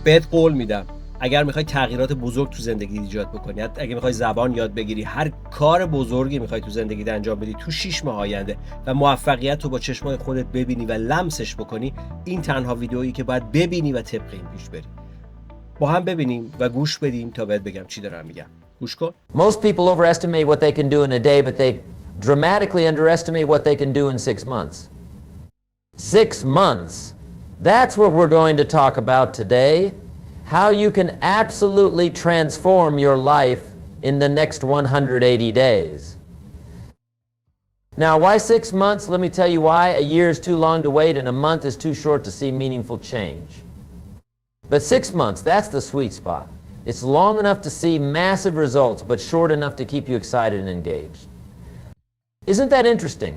بهت قول میدم اگر میخوای تغییرات بزرگ تو زندگی ایجاد بکنی، اگه میخوای زبان یاد بگیری، هر کار بزرگی میخوای تو زندگیت انجام بدی تو 6 ماه آینده و موفقیت رو با چشمای خودت ببینی و لمسش بکنی، این تنها ویدئویی که باید ببینی و طبق این پیش بری. با هم ببینیم و گوش بدیم تا بهت بگم چی دارم میگم. گوش کن. Most people overestimate what they can do in a day, but they dramatically underestimate what they can do in 6 months. 6 months. That's what we're going to talk about today. How you can absolutely transform your life in the next 180 days. Now, why 6 months? Let me tell you why. A year is too long to wait, and a month is too short to see meaningful change. But 6 months, that's the sweet spot. It's long enough to see massive results, but short enough to keep you excited and engaged. Isn't that interesting?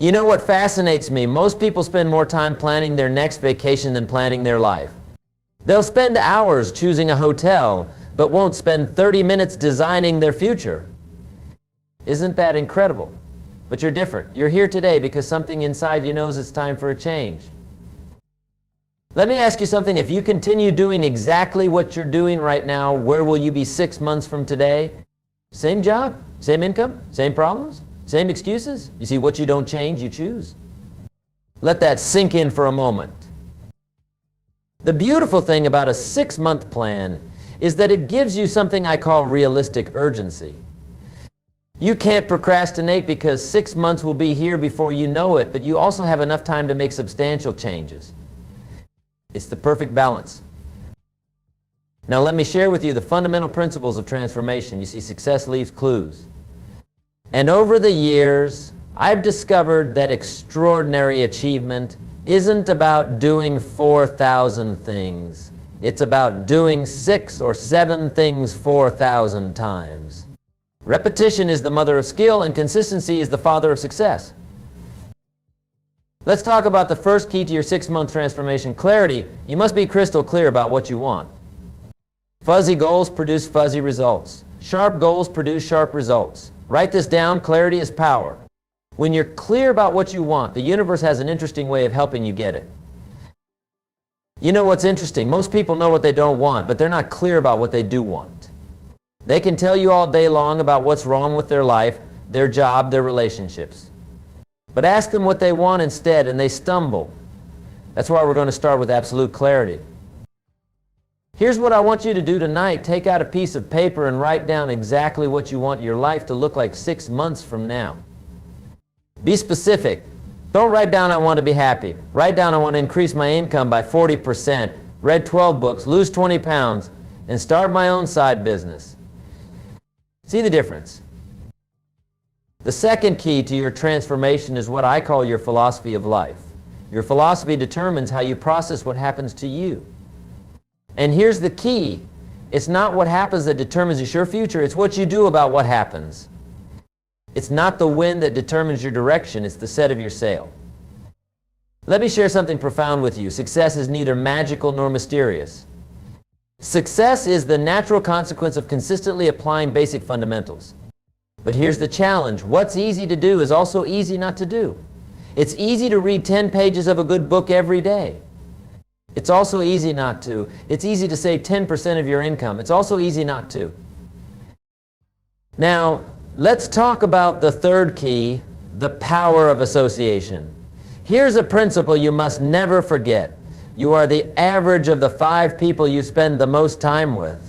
You know what fascinates me? Most people spend more time planning their next vacation than planning their life. They'll spend hours choosing a hotel, but won't spend 30 minutes designing their future. Isn't that incredible? But you're different. You're here today because something inside you knows it's time for a change. Let me ask you something. If you continue doing exactly what you're doing right now, where will you be 6 months from today? Same job, same income, same problems, same excuses? You see, what you don't change, you choose. Let that sink in for a moment. The beautiful thing about a 6-month plan is that it gives you something I call realistic urgency. You can't procrastinate because 6 months will be here before you know it, but you also have enough time to make substantial changes. It's the perfect balance. Now let me share with you the fundamental principles of transformation. You see, success leaves clues. And over the years, I've discovered that extraordinary achievement isn't about doing 4,000 things. It's about doing 6 or 7 things 4,000 times. Repetition is the mother of skill, and consistency is the father of success. Let's talk about the first key to your 6-month transformation, clarity. You must be crystal clear about what you want. Fuzzy goals produce fuzzy results. Sharp goals produce sharp results. Write this down. Clarity is power. When you're clear about what you want, the universe has an interesting way of helping you get it. You know what's interesting? Most people know what they don't want, but they're not clear about what they do want. They can tell you all day long about what's wrong with their life, their job, their relationships. But ask them what they want instead, and they stumble. That's why we're going to start with absolute clarity. Here's what I want you to do tonight. Take out a piece of paper and write down exactly what you want your life to look like 6 months from now. Be specific. Don't write down I want to be happy. Write down I want to increase my income by 40%, read 12 books, lose 20 pounds, and start my own side business. See the difference? The second key to your transformation is what I call your philosophy of life. Your philosophy determines how you process what happens to you. And here's the key. It's not what happens that determines your future, it's what you do about what happens. It's not the wind that determines your direction, it's the set of your sail. Let me share something profound with you. Success is neither magical nor mysterious. Success is the natural consequence of consistently applying basic fundamentals. But here's the challenge. What's easy to do is also easy not to do. It's easy to read 10 pages of a good book every day. It's also easy not to. It's easy to save 10% of your income. It's also easy not to. Now, let's talk about the third key, the power of association. Here's a principle you must never forget. You are the average of the 5 people you spend the most time with.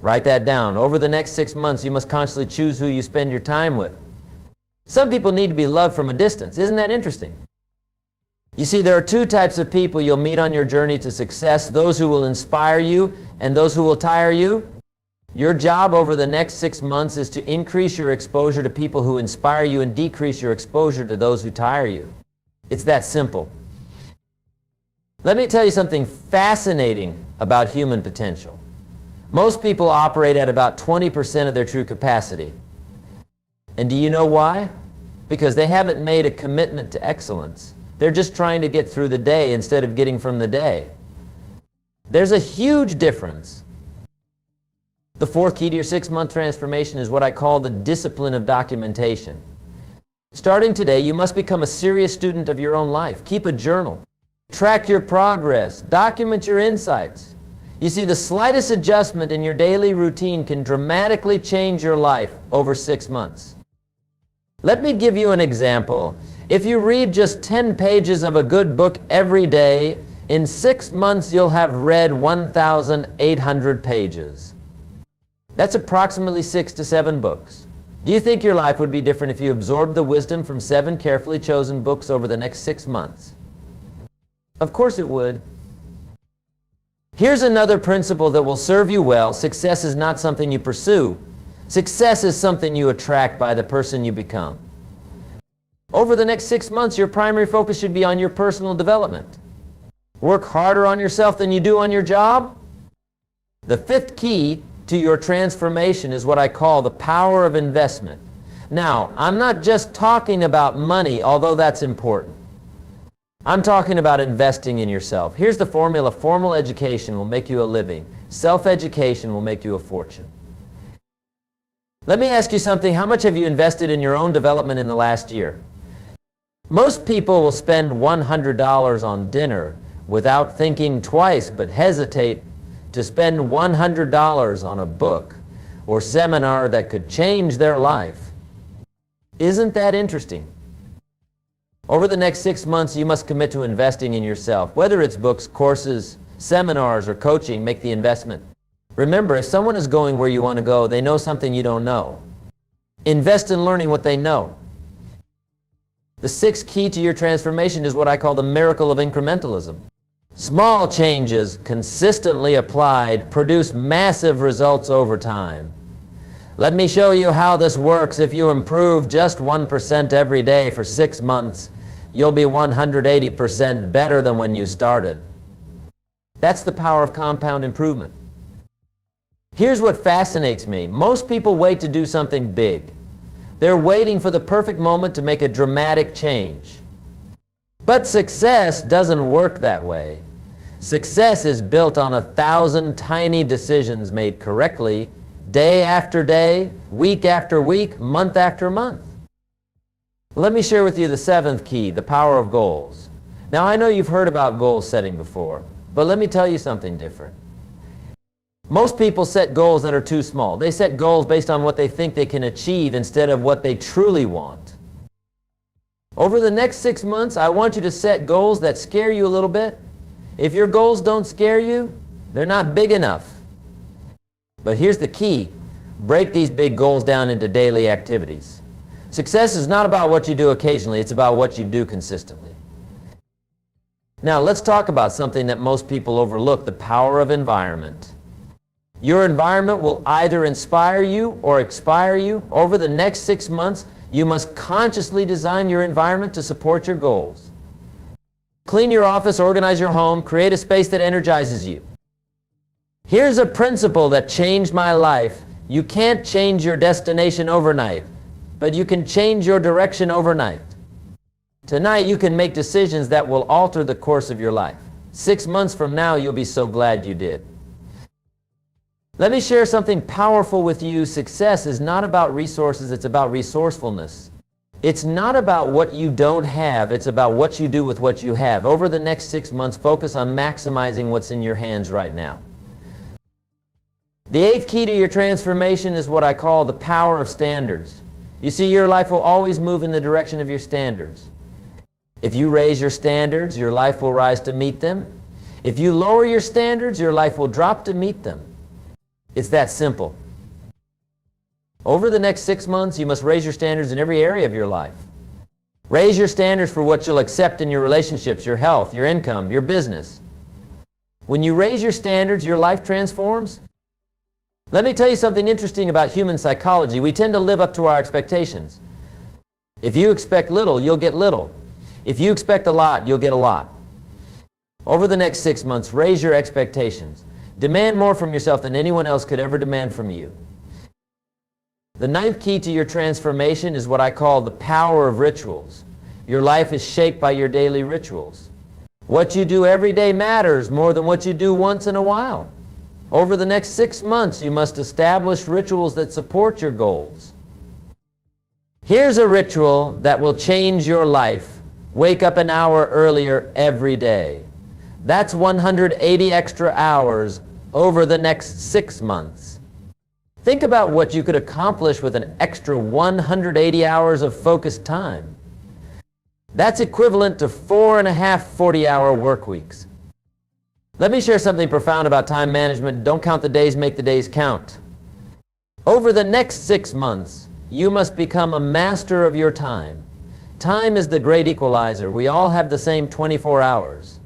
Write that down. Over the next 6 months, you must constantly choose who you spend your time with. Some people need to be loved from a distance. Isn't that interesting? You see, there are 2 types of people you'll meet on your journey to success, those who will inspire you and those who will tire you. Your job over the next 6 months is to increase your exposure to people who inspire you and decrease your exposure to those who tire you. It's that simple. Let me tell you something fascinating about human potential. Most people operate at about 20% of their true capacity. And do you know why? Because they haven't made a commitment to excellence. They're just trying to get through the day instead of getting from the day. There's a huge difference. The fourth key to your 6-month transformation is what I call the discipline of documentation. Starting today, you must become a serious student of your own life. Keep a journal. Track your progress. Document your insights. You see, the slightest adjustment in your daily routine can dramatically change your life over 6 months. Let me give you an example. If you read just 10 pages of a good book every day, in 6 months you'll have read 1,800 pages. That's approximately 6 to 7 books. Do you think your life would be different if you absorbed the wisdom from 7 carefully chosen books over the next 6 months? Of course it would. Here's another principle that will serve you well. Success is not something you pursue. Success is something you attract by the person you become. Over the next 6 months, your primary focus should be on your personal development. Work harder on yourself than you do on your job. The 5th key to your transformation is what I call the power of investment. Now, I'm not just talking about money, although that's important. I'm talking about investing in yourself. Here's the formula. Formal education will make you a living. Self-education will make you a fortune. Let me ask you something. How much have you invested in your own development in the last year? Most people will spend $100 on dinner without thinking twice, but hesitate to spend $100 on a book or seminar that could change their life. Isn't that interesting? Over the next 6 months, you must commit to investing in yourself. Whether it's books, courses, seminars, or coaching, make the investment. Remember, if someone is going where you want to go, they know something you don't know. Invest in learning what they know. The 6th key to your transformation is what I call the miracle of incrementalism. Small changes, consistently applied, produce massive results over time. Let me show you how this works. If you improve just 1% every day for 6 months, you'll be 180% better than when you started. That's the power of compound improvement. Here's what fascinates me. Most people wait to do something big. They're waiting for the perfect moment to make a dramatic change. But success doesn't work that way. Success is built on 1,000 tiny decisions made correctly, day after day, week after week, month after month. Let me share with you the 7th key, the power of goals. Now, I know you've heard about goal setting before, but let me tell you something different. Most people set goals that are too small. They set goals based on what they think they can achieve instead of what they truly want. Over the next 6 months, I want you to set goals that scare you a little bit. If your goals don't scare you, they're not big enough. But here's the key. Break these big goals down into daily activities. Success is not about what you do occasionally, it's about what you do consistently. Now, let's talk about something that most people overlook, the power of environment. Your environment will either inspire you or expire you. Over the next 6 months, you must consciously design your environment to support your goals. Clean your office, organize your home, create a space that energizes you. Here's a principle that changed my life. You can't change your destination overnight, but you can change your direction overnight. Tonight, you can make decisions that will alter the course of your life. 6 months from now, you'll be so glad you did. Let me share something powerful with you. Success is not about resources, it's about resourcefulness. It's not about what you don't have, it's about what you do with what you have. Over the next 6 months, focus on maximizing what's in your hands right now. The 8th key to your transformation is what I call the power of standards. You see, your life will always move in the direction of your standards. If you raise your standards, your life will rise to meet them. If you lower your standards, your life will drop to meet them. It's that simple. Over the next 6 months, you must raise your standards in every area of your life. Raise your standards for what you'll accept in your relationships, your health, your income, your business. When you raise your standards, your life transforms. Let me tell you something interesting about human psychology. We tend to live up to our expectations. If you expect little, you'll get little. If you expect a lot, you'll get a lot. Over the next 6 months, raise your expectations. Demand more from yourself than anyone else could ever demand from you. The 9th key to your transformation is what I call the power of rituals. Your life is shaped by your daily rituals. What you do every day matters more than what you do once in a while. Over the next 6 months, you must establish rituals that support your goals. Here's a ritual that will change your life Wake up an hour earlier every day. That's 180 extra hours over the next 6 months. Think about what you could accomplish with an extra 180 hours of focused time. That's equivalent to 4.5 40-hour work weeks. Let me share something profound about time management. Don't count the days, make the days count. Over the next 6 months, you must become a master of your time. Time is the great equalizer. We all have the same 24 hours.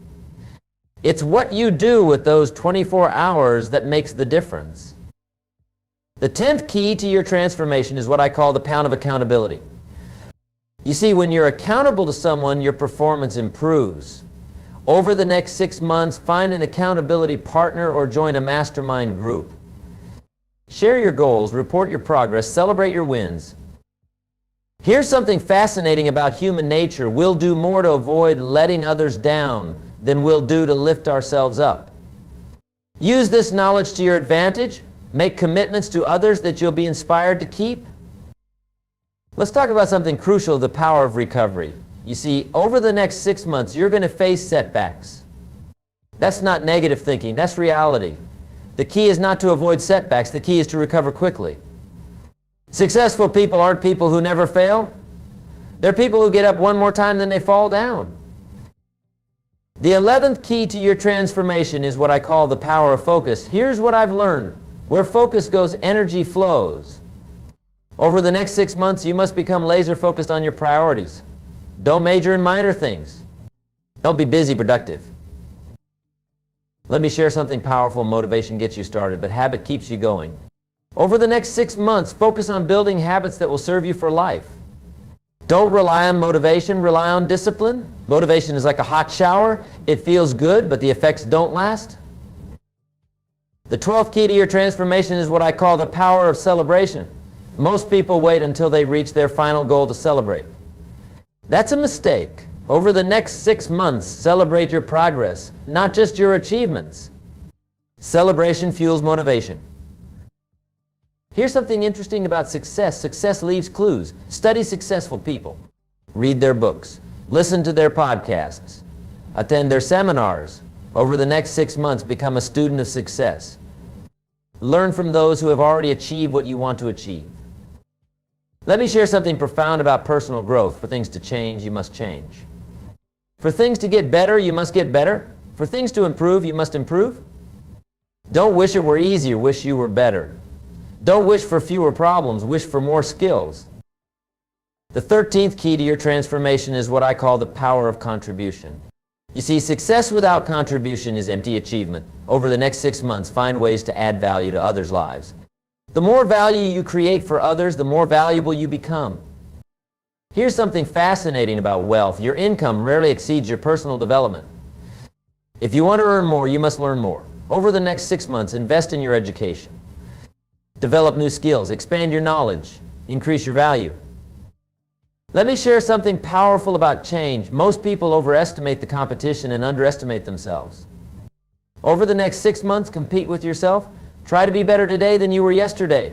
It's what you do with those 24 hours that makes the difference. The 10th key to your transformation is what I call the pound of accountability. You see, when you're accountable to someone, your performance improves. Over the next 6 months, find an accountability partner or join a mastermind group. Share your goals, report your progress, celebrate your wins. Here's something fascinating about human nature. We'll do more to avoid letting others down than we'll do to lift ourselves up. Use this knowledge to your advantage. Make commitments to others that you'll be inspired to keep. Let's talk about something crucial, the power of recovery. You see, over the next 6 months, you're going to face setbacks. That's not negative thinking, that's reality. The key is not to avoid setbacks, the key is to recover quickly. Successful people aren't people who never fail. They're people who get up one more time than they fall down. The 11th key to your transformation is what I call the power of focus. Here's what I've learned. Where focus goes, energy flows. Over the next 6 months, you must become laser focused on your priorities. Don't major in minor things. Don't be busy, productive. Let me share something powerful. Motivation gets you started, but habit keeps you going. Over the next 6 months, focus on building habits that will serve you for life. Don't rely on motivation, rely on discipline. Motivation is like a hot shower. It feels good, but the effects don't last. The 12th key to your transformation is what I call the power of celebration. Most people wait until they reach their final goal to celebrate. That's a mistake. Over the next 6 months, celebrate your progress, not just your achievements. Celebration fuels motivation. Here's something interesting about success. Success leaves clues. Study successful people. Read their books. Listen to their podcasts. Attend their seminars. Over the next 6 months, become a student of success. Learn from those who have already achieved what you want to achieve. Let me share something profound about personal growth. For things to change, you must change. For things to get better, you must get better. For things to improve, you must improve. Don't wish it were easier, wish you were better. Don't wish for fewer problems, wish for more skills. The 13th key to your transformation is what I call the power of contribution. You see, success without contribution is empty achievement. Over the next 6 months, find ways to add value to others' lives. The more value you create for others, the more valuable you become. Here's something fascinating about wealth. Your income rarely exceeds your personal development. If you want to earn more, you must learn more. Over the next 6 months, invest in your education. Develop new skills, expand your knowledge, increase your value. Let me share something powerful about change. Most people overestimate the competition and underestimate themselves. Over the next 6 months, compete with yourself. Try to be better today than you were yesterday.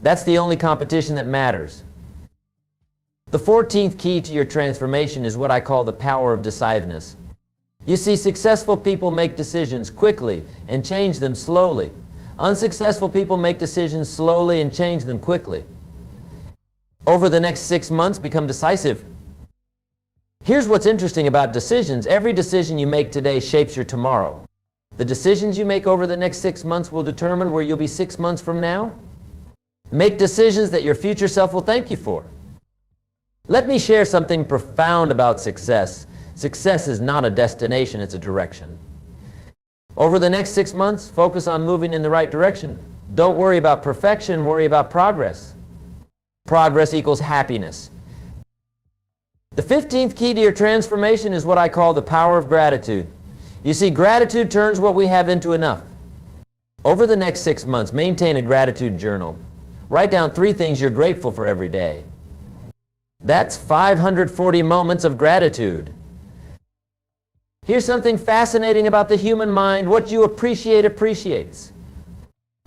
That's the only competition that matters. The 14th key to your transformation is what I call the power of decisiveness. You see, successful people make decisions quickly and change them slowly. Unsuccessful people make decisions slowly and change them quickly. Over the next 6 months, become decisive. Here's what's interesting about decisions. Every decision you make today shapes your tomorrow. The decisions you make over the next 6 months will determine where you'll be 6 months from now. Make decisions that your future self will thank you for. Let me share something profound about success. Success is not a destination, it's a direction. Over the next 6 months, focus on moving in the right direction. Don't worry about perfection, worry about progress. Progress equals happiness. The 15th key to your transformation is what I call the power of gratitude. You see, gratitude turns what we have into enough. Over the next 6 months, maintain a gratitude journal. Write down 3 things you're grateful for every day. That's 540 moments of gratitude. Here's something fascinating about the human mind. What you appreciate appreciates.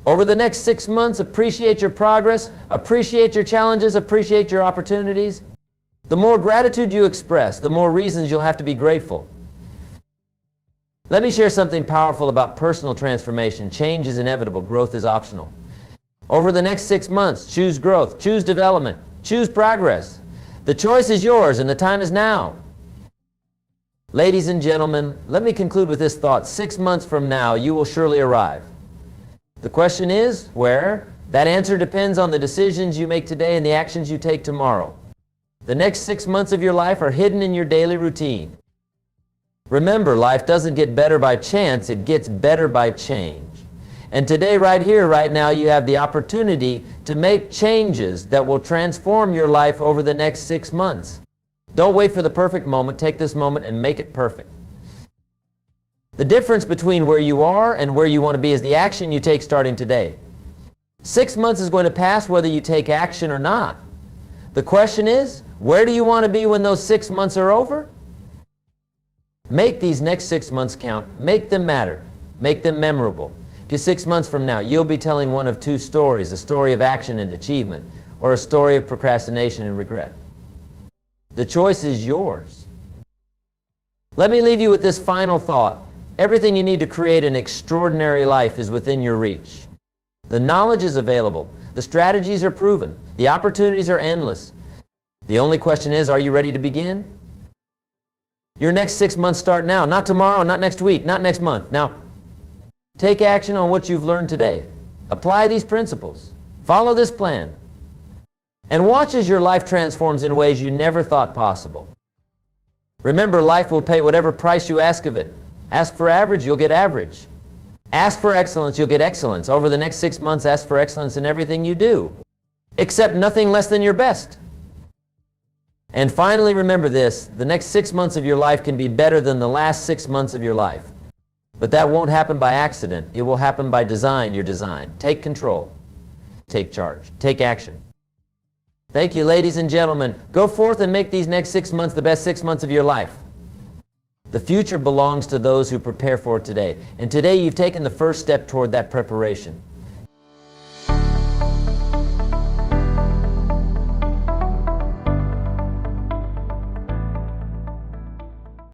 Over the next 6 months, appreciate your progress, appreciate your challenges, appreciate your opportunities. The more gratitude you express, the more reasons you'll have to be grateful. Let me share something powerful about personal transformation. Change is inevitable. Growth is optional. Over the next 6 months, choose growth, choose development, choose progress. The choice is yours and the time is now. Ladies and gentlemen, let me conclude with this thought. 6 months from now, you will surely arrive. The question is, where? That answer depends on the decisions you make today and the actions you take tomorrow. The next 6 months of your life are hidden in your daily routine. Remember, life doesn't get better by chance, it gets better by change. And today, right here, right now, you have the opportunity to make changes that will transform your life over the next 6 months. Don't wait for the perfect moment. Take this moment and make it perfect. The difference between where you are and where you want to be is the action you take starting today. 6 months is going to pass whether you take action or not. The question is, where do you want to be when those 6 months are over? Make these next 6 months count. Make them matter. Make them memorable. Because 6 months from now, you'll be telling one of two stories, a story of action and achievement, or a story of procrastination and regret. The choice is yours. Let me leave you with this final thought. Everything you need to create an extraordinary life is within your reach. The knowledge is available. The strategies are proven. The opportunities are endless. The only question is, are you ready to begin? Your next 6 months start now, not tomorrow, not next week, not next month. Now, take action on what you've learned today. Apply these principles. Follow this plan. And watch as your life transforms in ways you never thought possible. Remember, life will pay whatever price you ask of it. Ask for average, you'll get average. Ask for excellence, you'll get excellence. Over the next 6 months, ask for excellence in everything you do. Accept nothing less than your best. And finally, remember this, the next 6 months of your life can be better than the last 6 months of your life. But that won't happen by accident. It will happen by design, your design. Take control. Take charge. Take action. Thank you, ladies and gentlemen. Go forth and make these next 6 months the best 6 months of your life. The future belongs to those who prepare for it today. And today you've taken the first step toward that preparation.